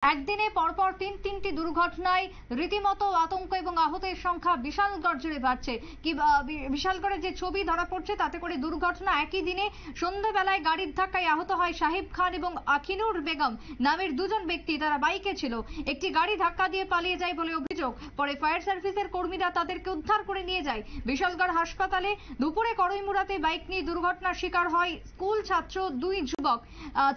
একদিনে পরপর তিনটি দুর্ঘটনায় রীতিমতো আতঙ্ক এবং আহতের সংখ্যা বিশালগড় জুড়ে বাড়ছে। বিশালগড়ের যে ছবি ধরা পড়ছে তাতে করে দুর্ঘটনা একই দিনে সন্ধ্যাবেলায় গাড়ির ধাক্কায় আহত হয় সাহিব খান এবং আখিনুর বেগম নামের দুজন ব্যক্তি। তারা বাইকে ছিল, একটি গাড়ি ধাক্কা দিয়ে পালিয়ে যায় বলে অভিযোগ। পরে ফায়ার সার্ভিসের কর্মীরা তাদেরকে উদ্ধার করে নিয়ে যায় বিশালগড় হাসপাতালে। দুপুরে কড়ইমুড়াতে বাইক নিয়ে দুর্ঘটনার শিকার হয় স্কুল ছাত্র দুই যুবক।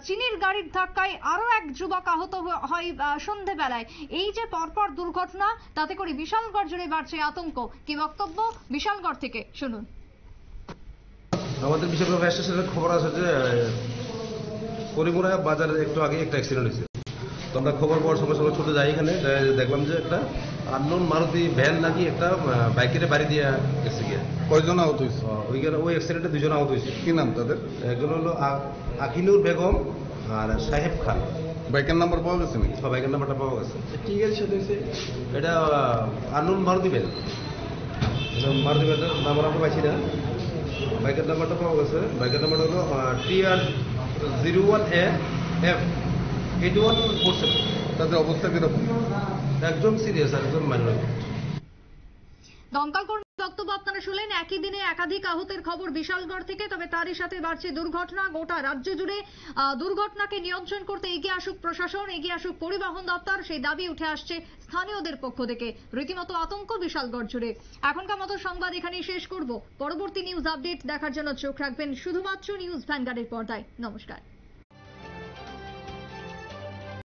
চিনির গাড়ির ধাক্কায় আরো এক যুবক আহত হয় সন্ধ্যাবেলায়। এই যে পরপর দুর্ঘটনা, তাতে করে বিশালগড় জুড়ে বাড়ছে আতঙ্ক। কি বক্তব্য বিশালগড় থেকে শুনুন। আমাদের বিশালগড় ফায়ার স্টেশনের খবর আছে যে করিমুড়া বাজারে একটু আগে একটা অ্যাক্সিডেন্ট হয়েছে। তো আমরা খবর পাওয়ার সঙ্গে সঙ্গে ছুটে যাই এখানে, দেখলাম যে একটা আননোন মারুতি ভ্যান নাকি একটা বাইকের বাড়ি দিয়ে গেছে গিয়ে। কয়জন আহত হয়েছে? ওই অ্যাক্সিডেন্টে দুজন আহত হয়েছে। কি নাম তাদের? একজন হলো আখিনুর বেগম আর সাহেব খান। বাইকের নাম্বার পাওয়া গেছে নাকি? বাইকের নাম্বারটা পাওয়া গেছে। কি গাড়ির সাথে হয়েছে? এটা আননোন মারুতি ভ্যান। মারুতি ভ্যানের নাম্বার আমরা পাইছি না, বাইকের নাম্বারটা পাওয়া গেছে। বাইকের নাম্বারটা হলো TR01F8147। তাদের অবস্থা কিরকম? একজন সিরিয়াস আর একজন মাইনর। দমকল কর্মীর বক্তব্য আপনারা শুনলেন। একই দিনে একাধিক আহতের খবর বিশালগড় থেকে। তবে তারই সাথে বাড়ছে দুর্ঘটনা। গোটা রাজ্য জুড়ে দুর্ঘটনাকে নিয়ন্ত্রণ করতে এগিয়ে আসুক প্রশাসন, এগিয়ে আসুক পরিবহন দপ্তর, সেই দাবি উঠে আসছে স্থানীয়দের পক্ষ থেকে। রীতিমতো আতঙ্ক বিশালগড় জুড়ে। এখনকার মতো সংবাদ এখানেই শেষ করব। পরবর্তী নিউজ আপডেট দেখার জন্য চোখ রাখবেন শুধুমাত্র নিউজ ভ্যানগার্ডের পর্দায়। নমস্কার।